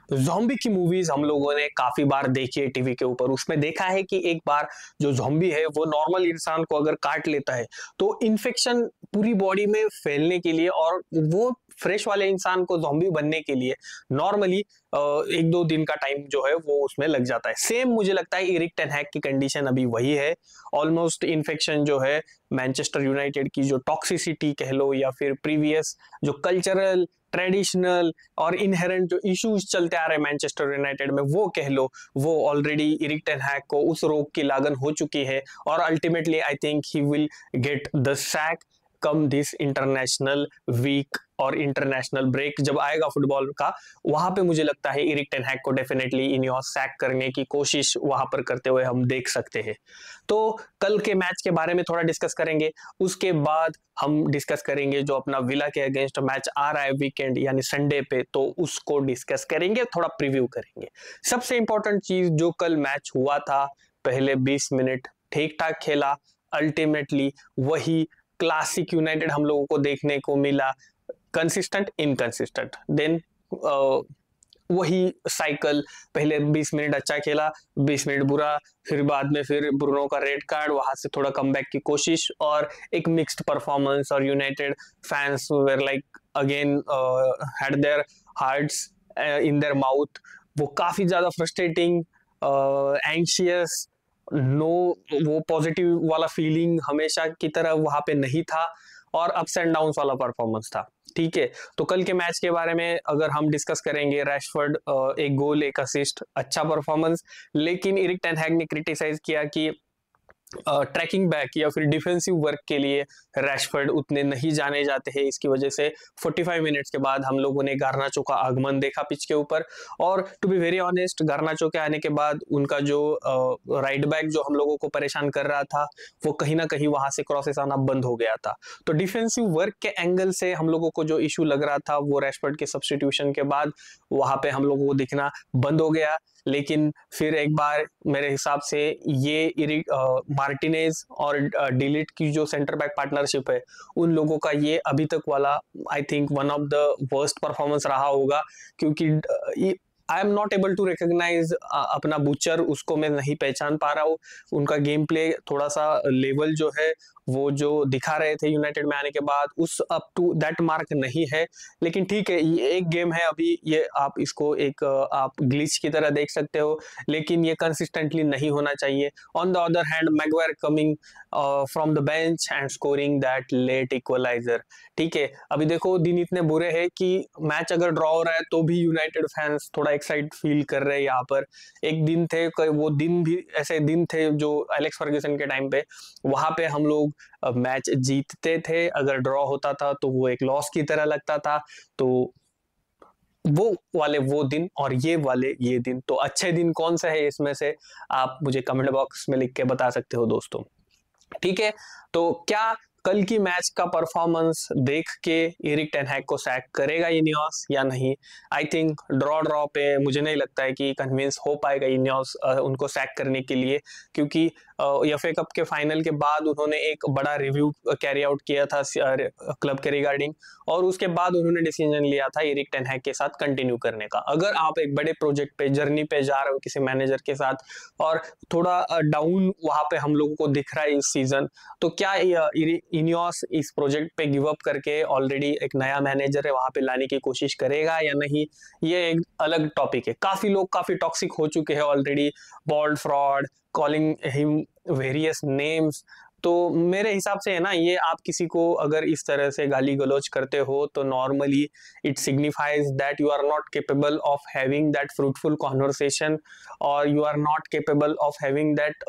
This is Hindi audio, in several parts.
ज़ॉम्बी की मूवीज हम लोगों ने काफी बार देखी है टीवी के ऊपर। उसमें देखा है कि एक बार जो ज़ॉम्बी है वो नॉर्मल इंसान को अगर काट लेता है तो इन्फेक्शन पूरी बॉडी में फैलने के लिए और वो फ्रेश वाले इंसान को ज़ॉम्बी बनने के लिए नॉर्मली 1-2 दिन का टाइम जो है वो उसमें लग जाता है। सेम मुझे लगता है एरिक टेन हैग की कंडीशन अभी वही है। ऑलमोस्ट इन्फेक्शन जो है मैनचेस्टर यूनाइटेड की जो टॉक्सिसिटी कह लो या फिर प्रीवियस जो कल्चरल ट्रेडिशनल और इनहेरेंट जो इश्यूज चलते आ रहे हैं मैनचेस्टर यूनाइटेड में वो कह लो, वो ऑलरेडी एरिक टेन हैग को उस रोग की लागन हो चुकी है और ultimately I think he will get the sack come this international week और इंटरनेशनल ब्रेक जब आएगा फुटबॉल का। वहां पे मुझे लगता है एरिक टेन हैग को डेफिनेटली इनियोस सैक करने की कोशिश वहां पर करते हुए हम देख सकते हैं। तो कल के मैच के बारे में थोड़ा डिस्कस करेंगे, उसके बाद हम डिस्कस करेंगे जो अपना विला के अगेंस्ट मैच आ रहा है वीकेंड यानी संडे पे, तो उसको डिस्कस करेंगे, थोड़ा प्रीव्यू करेंगे। सबसे इंपॉर्टेंट चीज जो कल मैच हुआ था, पहले 20 मिनट ठीक ठाक खेला, अल्टीमेटली वही क्लासिक यूनाइटेड हम लोगों को देखने को मिला, कंसिस्टेंट इनकंसिस्टेंट। देन वही साइकिल, पहले 20 मिनट अच्छा खेला, 20 मिनट बुरा, फिर बाद में फिर ब्रूनो का रेड कार्ड, वहां से थोड़ा कमबैक की कोशिश और एक मिक्स्ड परफॉर्मेंस और United fans were like again had their hearts in their mouth. वो काफी ज्यादा फ्रस्ट्रेटिंग, एंशियस, नो वो पॉजिटिव वाला फीलिंग हमेशा की तरह वहां पे नहीं था और अप्स एंड डाउन्स वाला परफॉर्मेंस था। ठीक है, तो कल के मैच के बारे में अगर हम डिस्कस करेंगे, रैशफोर्ड एक गोल एक असिस्ट, अच्छा परफॉर्मेंस, लेकिन एरिक टेन हैग ने क्रिटिसाइज किया कि ट्रैकिंग बैक या फिर डिफेंसिव वर्क के लिए रैशफोर्ड उतने नहीं जाने जाते हैं। इसकी वजह से 45 मिनट्स के बाद हम लोगों ने गार्नाचो का आगमन देखा पिच के ऊपर और to be very honest Garnacho के आने के बाद उनका जो राइट बैक जो हम लोगों को परेशान कर रहा था वो कहीं ना कहीं वहां से क्रॉसेस आना बंद हो गया था। तो डिफेंसिव वर्क के एंगल से हम लोगों को जो इशू लग रहा था वो रैशफोर्ड के सब्स्टिट्यूशन के बाद वहां पे हम लोगों को दिखना बंद हो गया। लेकिन फिर एक बार मेरे हिसाब से ये मार्टिनेज और डिलीट की जो सेंटर बैक पार्टनरशिप है उन लोगों का ये अभी तक वाला I think one of the worst performance रहा होगा, क्योंकि I am not able to recognise अपना बुचर, उसको मैं नहीं पहचान पा रहा हूँ। उनका गेम प्ले थोड़ा सा लेवल जो है वो जो दिखा रहे थे यूनाइटेड में आने के बाद उस अप टू दैट मार्क नहीं है। लेकिन ठीक है, ये एक गेम है अभी, ये आप इसको एक आप ग्लिच की तरह देख सकते हो, लेकिन ये कंसिस्टेंटली नहीं होना चाहिए। On the other hand Maguire coming from the bench and scoring that late equaliser. ठीक है, अभी देखो दिन इतने बुरे हैं कि मैच अगर ड्रॉ हो रहा है तो भी यूनाइटेड फैंस थोड़ा एक्साइट फील कर रहे हैं यहाँ पर। एक दिन थे, वो दिन भी ऐसे दिन थे जो एलेक्स फर्ग्यूसन के टाइम पे, वहां पे हम लोग मैच जीतते थे, अगर ड्रॉ होता था तो वो एक लॉस की तरह लगता था। तो वो वाले वो दिन और ये वाले ये दिन, तो अच्छे दिन कौन सा है इसमें से आप मुझे कमेंट बॉक्स में लिख के बता सकते हो दोस्तों। ठीक है, तो क्या कल की मैच का परफॉर्मेंस देख के एरिक टेन हैग को सैक करेगा इनियोस या नहीं? आई थिंक ड्रॉ पे मुझे नहीं लगता है कि कन्विंस हो पाएगा इनियोस उनको सैक करने के लिए, क्योंकि एफए कप के फाइनल के बाद उन्होंने एक बड़ा रिव्यू कैरी आउट किया था क्लब के रिगार्डिंग और उसके बाद उन्होंने डिसीजन लिया था एरिक टेन हैग के साथ कंटिन्यू करने का। अगर आप एक बड़े प्रोजेक्ट पे जर्नी पे जा रहे हो किसी मैनेजर के साथ और थोड़ा डाउन वहां पे हम लोगों को दिख रहा है इस सीजन, तो क्या इनियोस इस प्रोजेक्ट पे गिव अप करके ऑलरेडी एक नया मैनेजर है वहां पे लाने की कोशिश करेगा या नहीं, ये एक अलग टॉपिक है। काफी लोग काफी टॉक्सिक हो चुके हैं already, bald fraud, calling him various names. तो मेरे हिसाब से है ना, ये आप किसी को अगर इस तरह से गाली गलौज करते हो तो normally it signifies that you are not capable of having that fruitful conversation और you are not capable of having that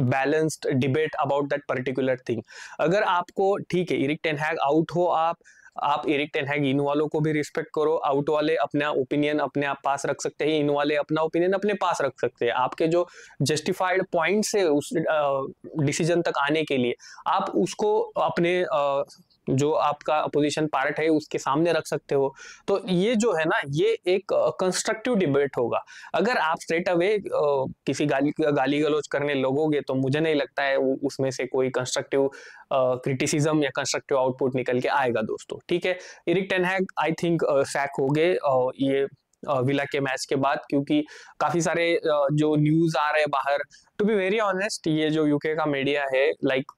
balanced debate about that particular thing। अगर आपको ठीक है एरिक टेन हैग आउट हो, आप एरिक टेन हैग इन वालों को भी रिस्पेक्ट करो, आउट वाले अपना ओपिनियन अपने आप पास रख सकते हैं, इन वाले अपना ओपिनियन अपने पास रख सकते हैं। आपके जो जस्टिफाइड पॉइंट्स है उस डिसीजन तक आने के लिए आप उसको अपने जो आपका अपोजिशन पार्ट है उसके सामने रख सकते हो। तो ये जो है ना, ये एक कंस्ट्रक्टिव डिबेट होगा। अगर आप स्ट्रेट अवे किसी गाली गलौज करने लगोगे तो मुझे नहीं लगता है उसमें से कोई कंस्ट्रक्टिव क्रिटिसिज्म या कंस्ट्रक्टिव आउटपुट निकल के आएगा दोस्तों। ठीक है, Erik ten Hag I think sack हो गए, ये विला के मैच के बाद, क्योंकि काफी सारे जो न्यूज आ रहे हैं बाहर। टू बी वेरी ऑनेस्ट, ये जो यूके का मीडिया है, लाइक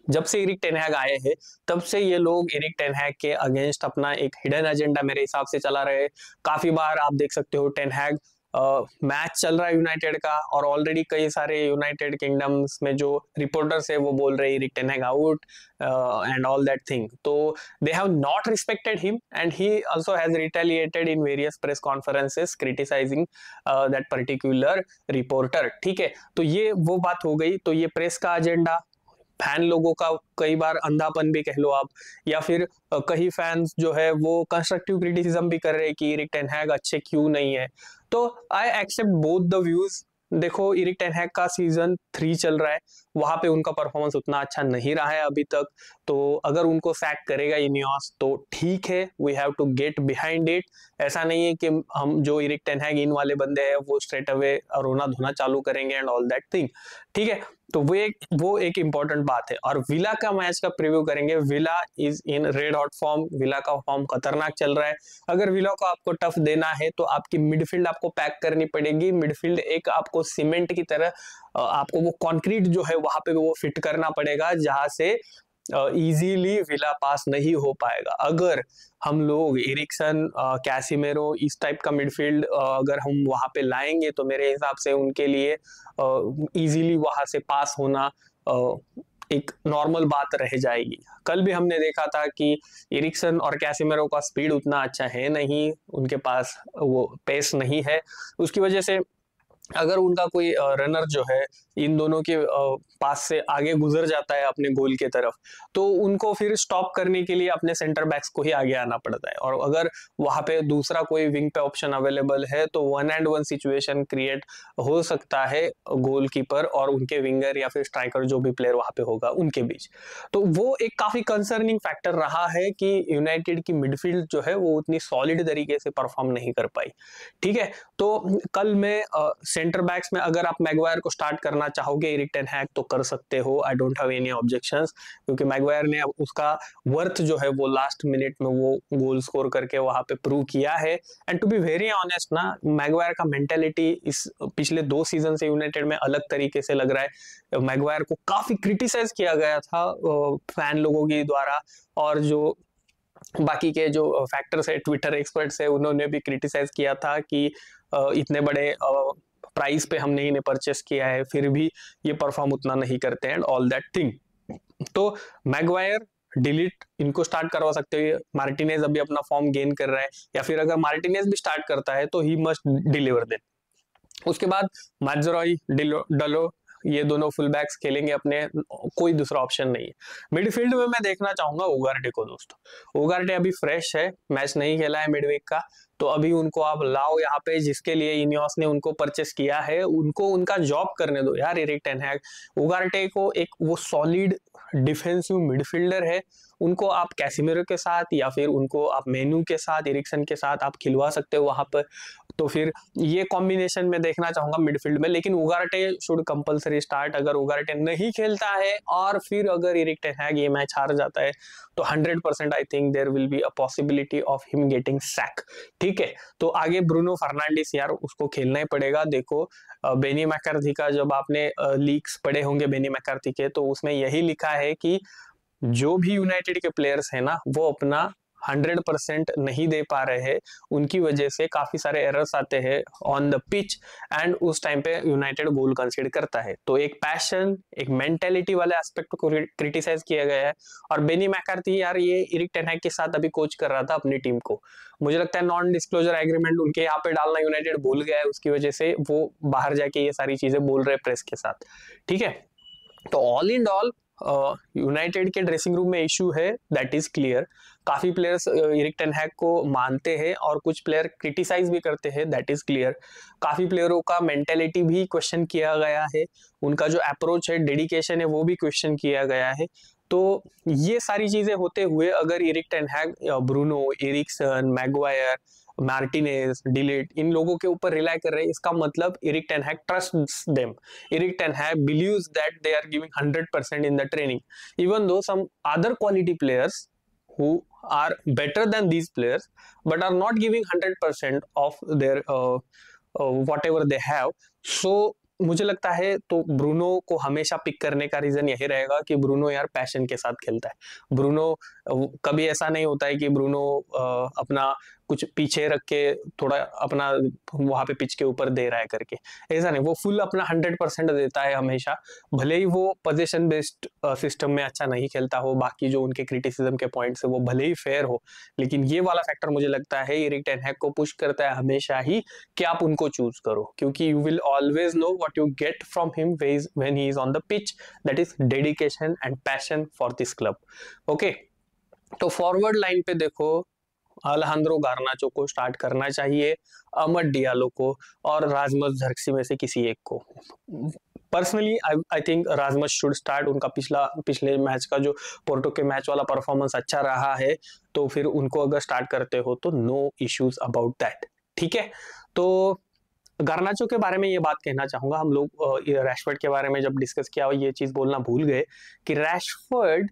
जब से एरिक टेन हैग आए हैं तब से ये लोग एरिक टेन हैग के अगेंस्ट अपना एक हिडन एजेंडा मेरे हिसाब से चला रहे हैं। काफी बार आप देख सकते हो टेन हैग मैच चल रहा है यूनाइटेड का, और ऑलरेडी कई सारे यूनाइटेड किंगडम्स में जो रिपोर्टर्स है वो बोल रहे हैं Eric ten Hag out and all that thing. तो they have not respected him and he also has retaliated in various press conferences criticising that particular reporter. ठीक है, तो ये वो बात हो गई। तो ये प्रेस का एजेंडा, फैन लोगों का कई बार अंधापन भी कह लो आप, या फिर कई फैंस जो है वो कंस्ट्रक्टिव क्रिटिसिज्म भी कर रहे हैं कि एरिक टेन हैग अच्छे क्यों नहीं है। तो I accept both the views. देखो, एरिक टेन हैग का सीजन 3 चल रहा है, वहां पे उनका परफॉर्मेंस उतना अच्छा नहीं रहा है अभी तक। तो अगर उनको सैक करेगा इनियोस तो ठीक है, we have to get behind it. ऐसा नहीं है कि हम जो एरिक टेन हैग इन वाले बंदे हैं वो स्ट्रेट अवे रोना धोना चालू करेंगे एंड ऑल दैट थिंग। ठीक है, तो वो एक इंपॉर्टेंट बात है। और विला का मैच का प्रीव्यू करेंगे। Villa is in red hot form, villa का फॉर्म खतरनाक चल रहा है। अगर विला को आपको टफ देना है तो आपकी मिडफील्ड आपको पैक करनी पड़ेगी। मिडफील्ड एक आपको सीमेंट की तरह, आपको वो कंक्रीट जो है वहां पे वो फिट करना पड़ेगा, जहां से इजीली विला पास नहीं हो पाएगा। अगर हम लोग एरिक्सन, कैसिमेरो, इस टाइप का मिडफील्ड अगर हम वहां पे लाएंगे तो मेरे हिसाब से उनके लिए इजीली वहां से पास होना एक नॉर्मल बात रह जाएगी। कल भी हमने देखा था कि एरिक्सन और कैसिमेरो का स्पीड उतना अच्छा है नहीं, उनके पास वो पेस नहीं है। उसकी वजह से अगर उनका कोई रनर जो है इन दोनों के पास से आगे गुजर जाता है अपने गोल के तरफ, तो उनको फिर स्टॉप करने के लिए अपने सेंटर बैक्स को ही आगे आना पड़ता है। और अगर वहां पे दूसरा कोई विंग पे ऑप्शन अवेलेबल है तो 1-on-1 सिचुएशन क्रिएट हो सकता है गोलकीपर और उनके विंगर या फिर स्ट्राइकर जो भी प्लेयर वहां पे होगा उनके बीच। तो वो एक काफी कंसर्निंग फैक्टर रहा है कि यूनाइटेड की मिडफील्ड जो है वो उतनी सॉलिड तरीके से परफॉर्म नहीं कर पाई। ठीक है, तो कल में सेंटर बैक्स में अगर आप मैगवायर को स्टार्ट करना चाहोगे एरिक टेन हैग तो कर सकते हो, I don't have any objections, क्योंकि मैगवायर ने उसका वर्थ जो है वो लास्ट मिनट में वो गोल स्कोर करके वहां पे प्रूव किया है। And to be very honest ना, मैगवायर का मेंटेलिटी इस पिछले 2 सीजन से यूनाइटेड में अलग तरीके से लग रहा है। मैगवायर को काफी क्रिटिसाइज किया गया था फैन लोगों के द्वारा, और जो बाकी के जो फैक्टर्स है, ट्विटर एक्सपर्ट्स है, उन्होंने भी क्रिटिसाइज किया था कि इतने बड़े प्राइस पे हमने इन्हें परचेस किया है फिर भी ये परफॉर्म उतना नहीं करते एंड ऑल दैट थिंग। तो मैगवायर डिलीट, इनको स्टार्ट करवा सकते हो। मार्टिनेज अभी अपना फॉर्म गेन कर रहा है, या फिर अगर मार्टिनेज भी स्टार्ट करता है तो ही मस्ट डिलीवर देन। उसके बाद माजरोई, डलो, ये दोनों फुल बैक्स खेलेंगे अपने, कोई दूसरा ऑप्शन नहीं है। मिडफील्ड में मैं देखना चाहूंगा उगार्टे को। दोस्तों, उगार्टे अभी फ्रेश है, मैच नहीं खेला है मिडवीक का, तो अभी उनको आप लाओ यहाँ पे, जिसके लिए इनियोस ने उनको परचेस किया है, उनको उनका जॉब करने दो यार। एरिक टेन हैग उगार्टे को एक वो सॉलिड डिफेंसिव मिडफील्डर है, उनको आप कैसिमेरो के साथ या फिर उनको आप मेनू के साथ, एरिक्सन के साथ आप खिलवा सकते हो वहां पर। तो फिर ये कॉम्बिनेशन में देखना चाहूंगा मिडफील्ड में। लेकिन उगार्टे शुड कंपलसरी स्टार्ट। अगर उगार्टे नहीं खेलता है और फिर अगर एरिक टेन हैग ये मैच हार जाता है तो 100% I think there will be a possibility of him getting sack. ठीक है, तो आगे ब्रूनो फर्नांडिस, यार उसको खेलना ही पड़ेगा। देखो, बेनी मैकार्थी का जब आपने लीक्स पढ़े होंगे बेनी मैकार्थी के, तो उसमें यही लिखा है कि जो भी यूनाइटेड के प्लेयर्स हैं ना वो अपना 100% नहीं दे पा रहे हैं, उनकी वजह से काफी सारे एरर्स आते हैं ऑन द पिच, एंड उस टाइम पे यूनाइटेड गोल कंसीड करता है। तो एक पैशन, एक मेंटेलिटी वाले एस्पेक्ट को क्रिटिसाइज किया गया है। और बेनी मैकार्थी, यार ये एरिक टेन हैग के साथ अभी कोच कर रहा था अपनी टीम को, मुझे लगता है नॉन डिस्क्लोजर एग्रीमेंट उनके यहाँ पे डालना यूनाइटेड भूल गया है, उसकी वजह से वो बाहर जाके ये सारी चीजें बोल रहे हैं प्रेस के साथ। ठीक है, तो ऑल इन ऑल यूनाइटेड के ड्रेसिंग रूम में इशू है, दैट इज क्लियर। काफी प्लेयर्स एरिक टेन हैग को मानते हैं और कुछ प्लेयर क्रिटिसाइज भी करते हैं, दैट इज क्लियर। काफी प्लेयरों का मेंटेलिटी भी क्वेश्चन किया गया है, उनका जो अप्रोच है, डेडिकेशन है, वो भी क्वेश्चन किया गया है। तो ये सारी चीजें होते हुए अगर Eric ten Hag, Bruno, Eriksen, Maguire, Martinez, Dalot, इन लोगों के ऊपर रिलाई कर रहे हैं, इसका मतलब Eric ten Hag trusts them. Eric ten Hag believes that they are giving 100% in the training, even though some other quality players who are better than these players but are not giving 100% of their whatever they have. So मुझे लगता है तो ब्रूनो को हमेशा पिक करने का रीजन यही रहेगा कि ब्रूनो यार पैशन के साथ खेलता है। ब्रूनो कभी ऐसा नहीं होता है कि ब्रूनो अपना कुछ पीछे रख के थोड़ा अपना वहां पे पिच के ऊपर दे रहा है करके, ऐसा नहीं, वो फुल अपना 100% देता है हमेशा। भले ही वो पोजीशन बेस्ड सिस्टम में अच्छा नहीं खेलता हो, बाकी जो उनके क्रिटिसिज्म के पॉइंट्स है वो भले ही फेयर हो, लेकिन ये वाला फैक्टर मुझे लगता है एरिक टेन हैग को पुश करता है हमेशा ही कि आप उनको चूज करो, क्योंकि you will always know what you get from him when he is on the pitch, that is dedication and passion for this club. Okay, तो फॉरवर्ड लाइन पे देखो अलेहांद्रो गार्नाचो को स्टार्ट करना चाहिए, अमद डियालो को और रासमस झर्क्सी में से किसी एक को। Personally I think Rasmus should start. उनका पिछले मैच का जो पोर्टो के मैच वाला परफॉर्मेंस अच्छा रहा है, तो फिर उनको अगर स्टार्ट करते हो तो नो इश्यूज अबाउट दैट। ठीक है, तो गार्नाचो के बारे में ये बात कहना चाहूंगा, हम लोग रैशफोर्ड के बारे में जब डिस्कस किया ये चीज बोलना भूल गए कि रैशफोर्ड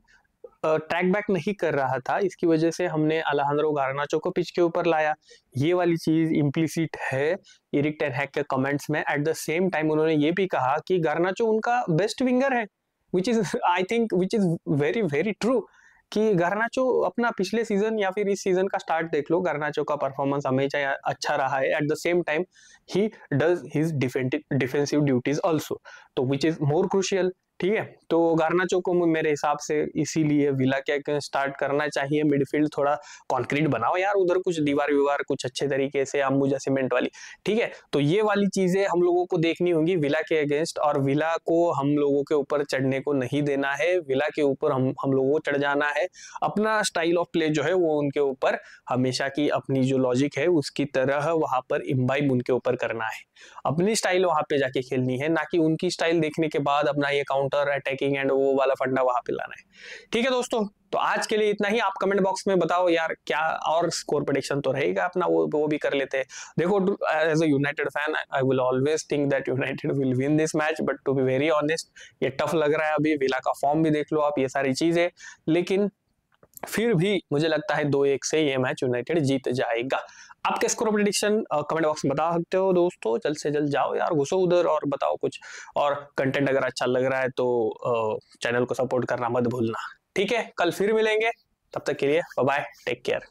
ट्रैक बैक नहीं कर रहा था, इसकी वजह से हमने अलेहांद्रो गार्नाचो को पिच के ऊपर लाया। ये वाली चीज इम्प्लिसिट है एरिक टेन हैग के कमेंट्स में। एट द सेम टाइम उन्होंने ये भी कहा कि गार्नाचो उनका बेस्ट विंगर है, which is I think which is very very true, कि गार्नाचो अपना पिछले सीजन या फिर इस सीजन का स्टार्ट देख लो, गार्नाचो का परफॉर्मेंस हमेशा अच्छा रहा है। At the same time he does his defensive duties also, तो विच इज मोर क्रूशियल। ठीक है, तो गार्नाचो को मेरे हिसाब से इसीलिए विला के स्टार्ट करना चाहिए। मिडफील्ड थोड़ा कॉन्क्रीट बनाओ यार, उधर कुछ दीवार विवार कुछ अच्छे तरीके से अंबुजा सीमेंट वाली। ठीक है, तो ये वाली चीजें हम लोगों को देखनी होंगी विला के अगेंस्ट, और विला को हम लोगों के ऊपर चढ़ने को नहीं देना है, विला के ऊपर हम लोगों को चढ़ जाना है। अपना स्टाइल ऑफ प्ले जो है वो उनके ऊपर हमेशा की अपनी जो लॉजिक है उसकी तरह वहां पर इम्बाइब उनके ऊपर करना है, अपनी स्टाइल वहां पे जाके खेलनी है, ना कि उनकी स्टाइल देखने के बाद अपना ये काउंटर अटैकिंग एंड वो वाला फंडा वहां पे लाना है। ठीक है दोस्तों, तो आज के लिए इतना ही। आप कमेंट बॉक्स में बताओ यार क्या और स्कोर प्रेडिक्शन तो रहेगा अपना, वो भी कर लेते हैं। देखो as a United fan I will always think that United will win this match, but to be very honest ये टफ लग रहा है। अभी विला का फॉर्म भी देख लो आप, ये सारी चीजें, लेकिन फिर भी मुझे लगता है 2-1 से ये मैच यूनाइटेड जीत जाएगा। आपके स्कोर प्रेडिक्शन कमेंट बॉक्स में बता सकते हो दोस्तों। जल्द से जल्द जाओ यार, घुसो उधर और बताओ कुछ, और कंटेंट अगर अच्छा लग रहा है तो चैनल को सपोर्ट करना मत भूलना। ठीक है, कल फिर मिलेंगे, तब तक के लिए बाय बाय, टेक केयर।